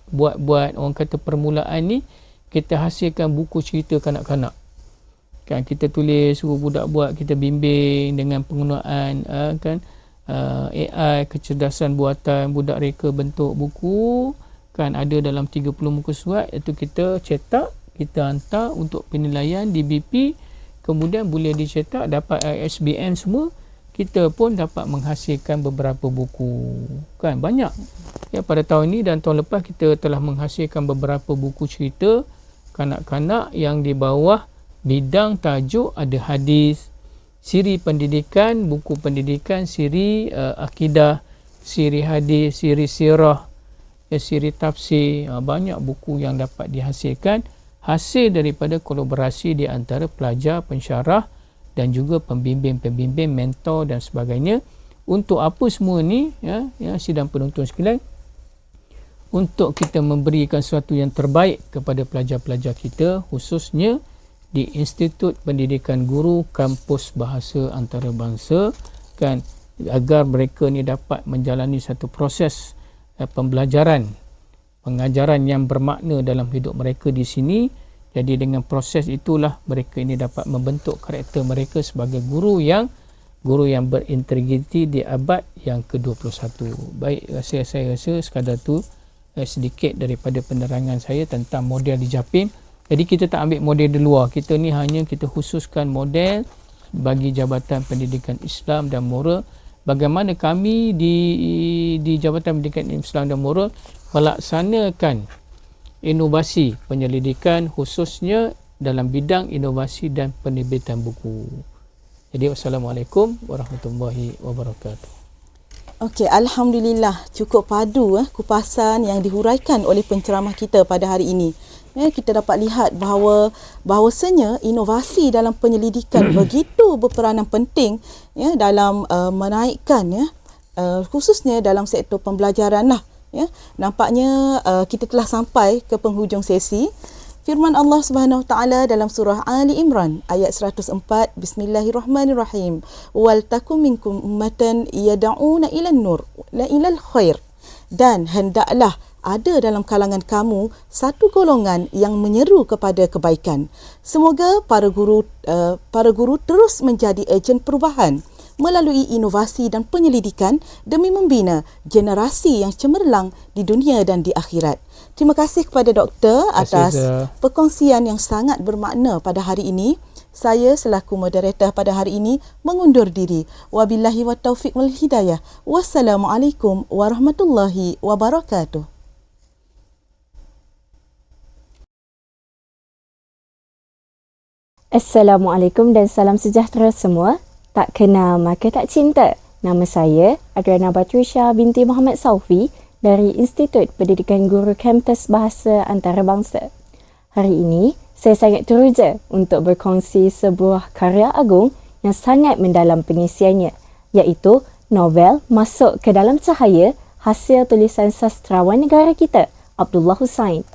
buat orang kata permulaan ni, kita hasilkan buku cerita kanak-kanak. Kan kita tulis, suruh budak buat, kita bimbing dengan penggunaan AI, kecerdasan buatan, budak reka bentuk buku. Kan ada dalam 30 muka surat, itu kita cetak, kita hantar untuk penilaian di BP. Kemudian boleh dicetak, dapat ISBN semua, kita pun dapat menghasilkan beberapa buku. Kan banyak. Pada tahun ini dan tahun lepas kita telah menghasilkan beberapa buku cerita kanak-kanak yang di bawah bidang tajuk ada hadis, siri pendidikan, buku pendidikan, siri akidah, siri hadis, siri sirah, siri tafsir. Banyak buku yang dapat dihasilkan hasil daripada kolaborasi di antara pelajar, pensyarah dan juga pembimbing-pembimbing, mentor dan sebagainya. Untuk apa semua ni, sidang penonton sekalian? Untuk kita memberikan sesuatu yang terbaik kepada pelajar-pelajar kita, khususnya di Institut Pendidikan Guru Kampus Bahasa Antarabangsa, kan, agar mereka ni dapat menjalani satu proses pembelajaran, pengajaran yang bermakna dalam hidup mereka di sini. Jadi dengan proses itulah mereka ini dapat membentuk karakter mereka sebagai guru yang berintegriti di abad yang ke-21. Baik, saya rasa sekadar tu sedikit daripada penerangan saya tentang model di Japim. Jadi kita tak ambil model di luar. Kita khususkan model bagi Jabatan Pendidikan Islam dan Moral bagaimana kami di Jabatan Pendidikan Islam dan Moral melaksanakan inovasi penyelidikan khususnya dalam bidang inovasi dan penerbitan buku. Jadi wassalamualaikum warahmatullahi wabarakatuh. Okey, alhamdulillah cukup padu kupasan yang dihuraikan oleh penceramah kita pada hari ini. Kita dapat lihat bahawasanya inovasi dalam penyelidikan begitu berperanan penting dalam menaikkan khususnya dalam sektor pembelajaran lah. Nampaknya kita telah sampai ke penghujung sesi. Firman Allah Subhanahu Wa Taala dalam surah Ali Imran ayat 104, Bismillahirrahmanirrahim. Wal takum minkum ummatan yad'una ila an-nur la ila al-khair. Dan hendaklah ada dalam kalangan kamu satu golongan yang menyeru kepada kebaikan. Semoga para guru terus menjadi ejen perubahan melalui inovasi dan penyelidikan demi membina generasi yang cemerlang di dunia dan di akhirat. Terima kasih kepada doktor atas perkongsian yang sangat bermakna pada hari ini. Saya selaku moderator pada hari ini mengundur diri. Wabillahi wa taufiq wal hidayah. Wassalamualaikum warahmatullahi wabarakatuh. Assalamualaikum dan salam sejahtera semua. Tak kenal maka tak cinta. Nama saya Adriana Batrisha binti Muhammad Saufi dari Institut Pendidikan Guru Kampus Bahasa Antarabangsa. Hari ini, saya sangat teruja untuk berkongsi sebuah karya agung yang sangat mendalam pengisiannya, iaitu novel Masuk ke Dalam Cahaya hasil tulisan sastrawan negara kita, Abdullah Hussain.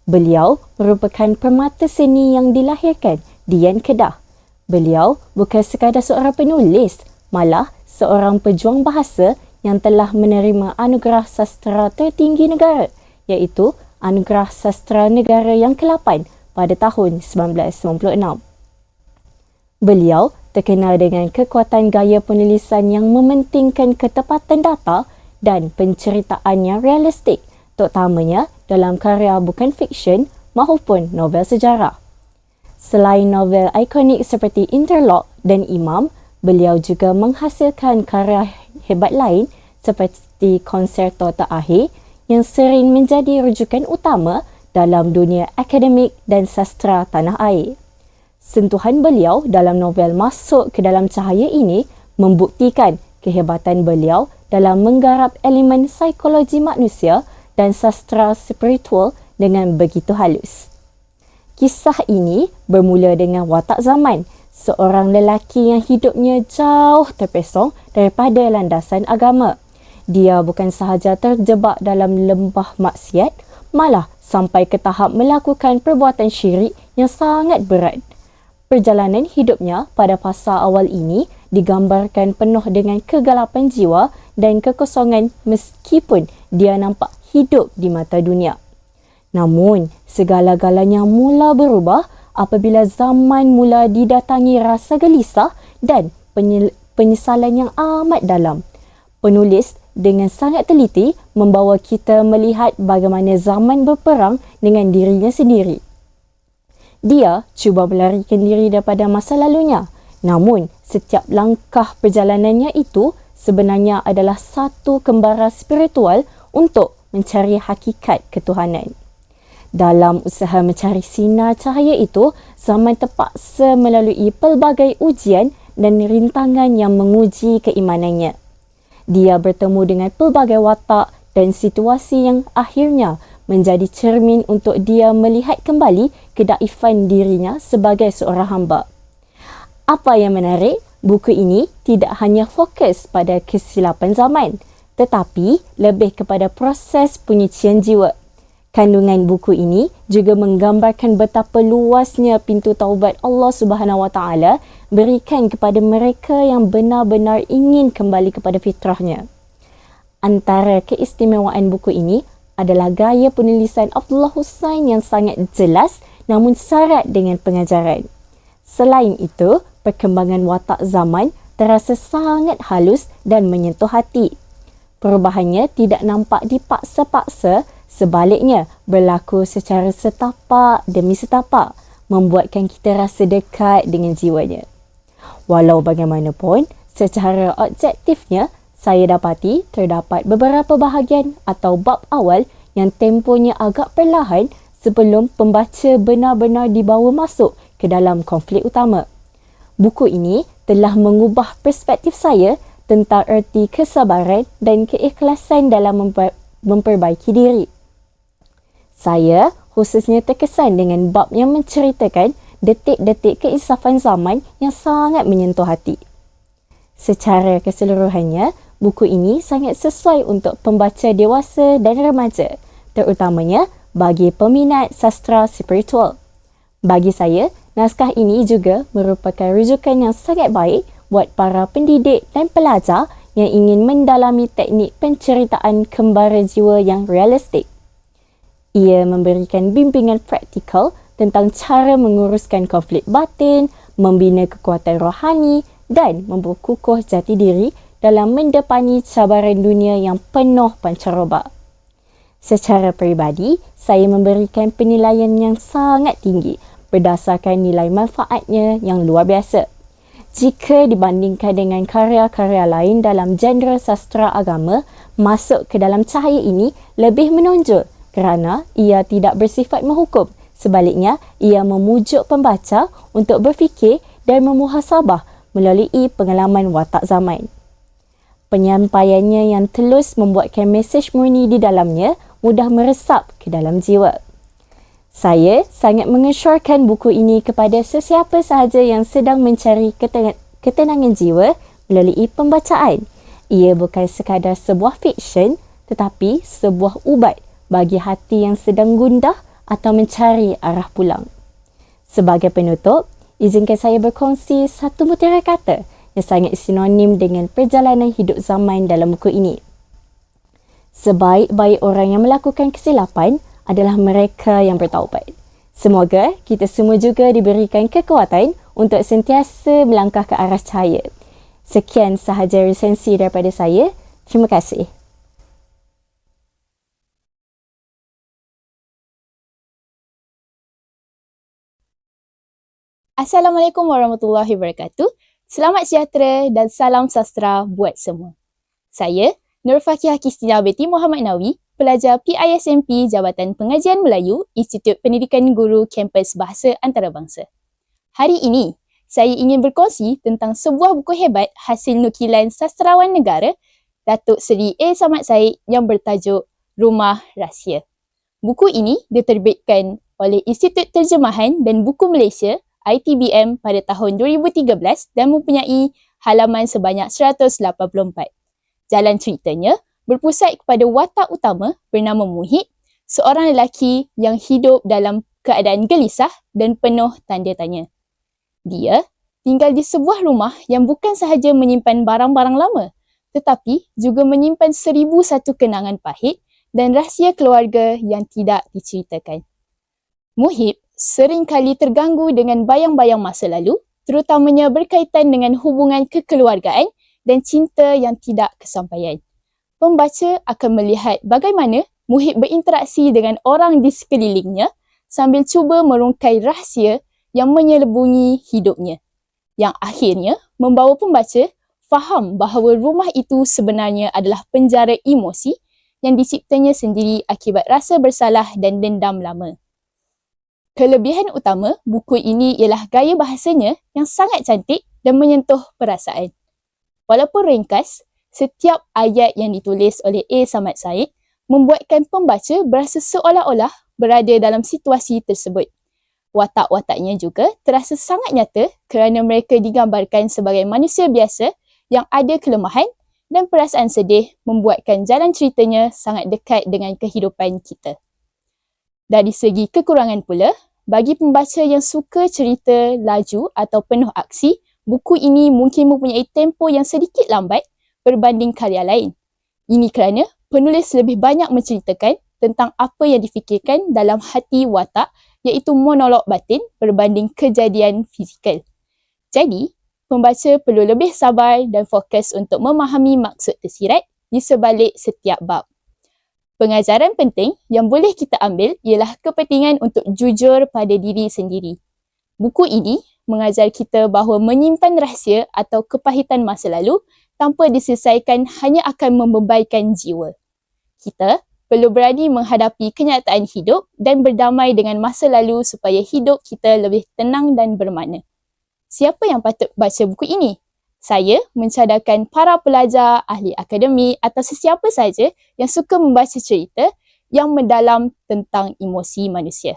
Beliau merupakan permata seni yang dilahirkan di Yan Kedah. Beliau bukan sekadar seorang penulis, malah seorang pejuang bahasa yang telah menerima anugerah sastra tertinggi negara, iaitu Anugerah Sastra Negara yang ke-8 pada tahun 1996. Beliau terkenal dengan kekuatan gaya penulisan yang mementingkan ketepatan data dan penceritaan yang realistik, terutamanya dalam karya bukan fiksyen maupun novel sejarah. Selain novel ikonik seperti Interlock dan Imam, beliau juga menghasilkan karya hebat lain seperti Konserto Terakhir yang sering menjadi rujukan utama dalam dunia akademik dan sastra tanah air. Sentuhan beliau dalam novel Masuk ke Dalam Cahaya ini membuktikan kehebatan beliau dalam menggarap elemen psikologi manusia dan sastra spiritual dengan begitu halus. Kisah ini bermula dengan watak zaman, seorang lelaki yang hidupnya jauh terpesong daripada landasan agama. Dia bukan sahaja terjebak dalam lembah maksiat, malah sampai ke tahap melakukan perbuatan syirik yang sangat berat. Perjalanan hidupnya pada fasa awal ini digambarkan penuh dengan kegelapan jiwa dan kekosongan meskipun dia nampak hidup di mata dunia. Namun, segala-galanya mula berubah apabila zaman mula didatangi rasa gelisah dan penyesalan yang amat dalam. Penulis dengan sangat teliti membawa kita melihat bagaimana zaman berperang dengan dirinya sendiri. Dia cuba melarikan diri daripada masa lalunya, namun setiap langkah perjalanannya itu sebenarnya adalah satu kembara spiritual untuk mencari hakikat ketuhanan. Dalam usaha mencari sinar cahaya itu, zaman terpaksa melalui pelbagai ujian dan rintangan yang menguji keimanannya. Dia bertemu dengan pelbagai watak dan situasi yang akhirnya menjadi cermin untuk dia melihat kembali kedaifan dirinya sebagai seorang hamba. Apa yang menarik, buku ini tidak hanya fokus pada kesilapan zaman, tetapi lebih kepada proses penyucian jiwa. Kandungan buku ini juga menggambarkan betapa luasnya pintu taubat Allah Subhanahu Wa Taala berikan kepada mereka yang benar-benar ingin kembali kepada fitrahnya. Antara keistimewaan buku ini adalah gaya penulisan Abdullah Hussain yang sangat jelas namun syarat dengan pengajaran. Selain itu, perkembangan watak zaman terasa sangat halus dan menyentuh hati. Perubahannya tidak nampak dipaksa-paksa, sebaliknya berlaku secara setapak demi setapak, membuatkan kita rasa dekat dengan jiwanya. Walau bagaimanapun, secara objektifnya, saya dapati terdapat beberapa bahagian atau bab awal yang temponya agak perlahan sebelum pembaca benar-benar dibawa masuk ke dalam konflik utama. Buku ini telah mengubah perspektif saya tentang erti kesabaran dan keikhlasan dalam memperbaiki diri. Saya khususnya terkesan dengan bab yang menceritakan detik-detik keinsafan zaman yang sangat menyentuh hati. Secara keseluruhannya, buku ini sangat sesuai untuk pembaca dewasa dan remaja, terutamanya bagi peminat sastra spiritual. Bagi saya, naskah ini juga merupakan rujukan yang sangat baik buat para pendidik dan pelajar yang ingin mendalami teknik penceritaan kembara jiwa yang realistik. Ia memberikan bimbingan praktikal tentang cara menguruskan konflik batin, membina kekuatan rohani dan memperkukuh jati diri dalam mendepani cabaran dunia yang penuh pancaroba. Secara peribadi, saya memberikan penilaian yang sangat tinggi berdasarkan nilai manfaatnya yang luar biasa. Jika dibandingkan dengan karya-karya lain dalam genre sastra agama, masuk ke dalam cahaya ini lebih menonjol kerana ia tidak bersifat menghukum. Sebaliknya, ia memujuk pembaca untuk berfikir dan memuhasabah melalui pengalaman watak zaman. Penyampaiannya yang telus membuatkan mesej murni di dalamnya mudah meresap ke dalam jiwa. Saya sangat mengesyorkan buku ini kepada sesiapa sahaja yang sedang mencari ketenangan jiwa melalui pembacaan. Ia bukan sekadar sebuah fiksyen tetapi sebuah ubat bagi hati yang sedang gundah atau mencari arah pulang. Sebagai penutup, izinkan saya berkongsi satu mutiara kata yang sangat sinonim dengan perjalanan hidup zaman dalam buku ini. Sebaik-baik orang yang melakukan kesilapan adalah mereka yang bertaubat. Semoga kita semua juga diberikan kekuatan untuk sentiasa melangkah ke arah cahaya. Sekian sahaja resensi daripada saya. Terima kasih. Assalamualaikum warahmatullahi wabarakatuh. Selamat sejahtera dan salam sastra buat semua. Saya, Nur Fakihah Kistina binti Muhammad Nawi, pelajar PISMP Jabatan Pengajian Melayu, Institut Pendidikan Guru Kampus Bahasa Antarabangsa. Hari ini, saya ingin berkongsi tentang sebuah buku hebat hasil nukilan sastrawan negara, Datuk Seri A. Samad Said yang bertajuk Rumah Rahsia. Buku ini diterbitkan oleh Institut Terjemahan dan Buku Malaysia ITBM pada tahun 2013 dan mempunyai halaman sebanyak 184. Jalan ceritanya berpusat kepada watak utama bernama Muhib, seorang lelaki yang hidup dalam keadaan gelisah dan penuh tanda tanya. Dia tinggal di sebuah rumah yang bukan sahaja menyimpan barang-barang lama, tetapi juga menyimpan 1001 kenangan pahit dan rahsia keluarga yang tidak diceritakan. Muhib sering kali terganggu dengan bayang-bayang masa lalu, terutamanya berkaitan dengan hubungan kekeluargaan dan cinta yang tidak kesampaian. Pembaca akan melihat bagaimana Muhib berinteraksi dengan orang di sekelilingnya sambil cuba merungkai rahsia yang menyelubungi hidupnya, yang akhirnya membawa pembaca faham bahawa rumah itu sebenarnya adalah penjara emosi yang diciptanya sendiri akibat rasa bersalah dan dendam lama. Kelebihan utama buku ini ialah gaya bahasanya yang sangat cantik dan menyentuh perasaan. Walaupun ringkas, setiap ayat yang ditulis oleh A. Samad Said membuatkan pembaca berasa seolah-olah berada dalam situasi tersebut. Watak-wataknya juga terasa sangat nyata kerana mereka digambarkan sebagai manusia biasa yang ada kelemahan dan perasaan sedih membuatkan jalan ceritanya sangat dekat dengan kehidupan kita. Dari segi kekurangan pula, bagi pembaca yang suka cerita laju atau penuh aksi, buku ini mungkin mempunyai tempo yang sedikit lambat berbanding karya lain. Ini kerana penulis lebih banyak menceritakan tentang apa yang difikirkan dalam hati watak, iaitu monolog batin berbanding kejadian fizikal. Jadi, pembaca perlu lebih sabar dan fokus untuk memahami maksud tersirat di sebalik setiap bab. Pengajaran penting yang boleh kita ambil ialah kepentingan untuk jujur pada diri sendiri. Buku ini mengajar kita bahawa menyimpan rahsia atau kepahitan masa lalu tanpa diselesaikan hanya akan membebaikan jiwa. Kita perlu berani menghadapi kenyataan hidup dan berdamai dengan masa lalu supaya hidup kita lebih tenang dan bermakna. Siapa yang patut baca buku ini? Saya mencadangkan para pelajar, ahli akademik atau sesiapa saja yang suka membaca cerita yang mendalam tentang emosi manusia.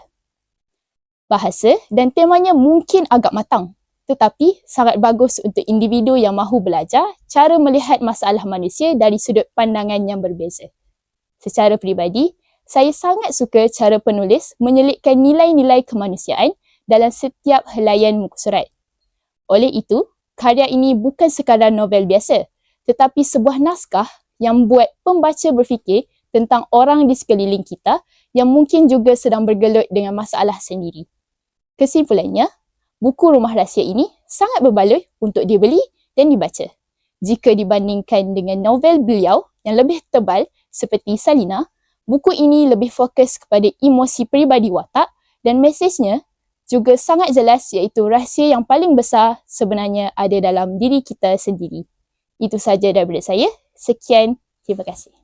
Bahasa dan temanya mungkin agak matang, tetapi sangat bagus untuk individu yang mahu belajar cara melihat masalah manusia dari sudut pandangan yang berbeza. Secara peribadi, saya sangat suka cara penulis menyelipkan nilai-nilai kemanusiaan dalam setiap helaian muka surat. Oleh itu, karya ini bukan sekadar novel biasa, tetapi sebuah naskah yang buat pembaca berfikir tentang orang di sekeliling kita yang mungkin juga sedang bergelut dengan masalah sendiri. Kesimpulannya, buku Rumah Rahsia ini sangat berbaloi untuk dibeli dan dibaca. Jika dibandingkan dengan novel beliau yang lebih tebal seperti Salina, buku ini lebih fokus kepada emosi peribadi watak dan mesejnya juga sangat jelas iaitu rahsia yang paling besar sebenarnya ada dalam diri kita sendiri. Itu sahaja daripada saya. Sekian, terima kasih.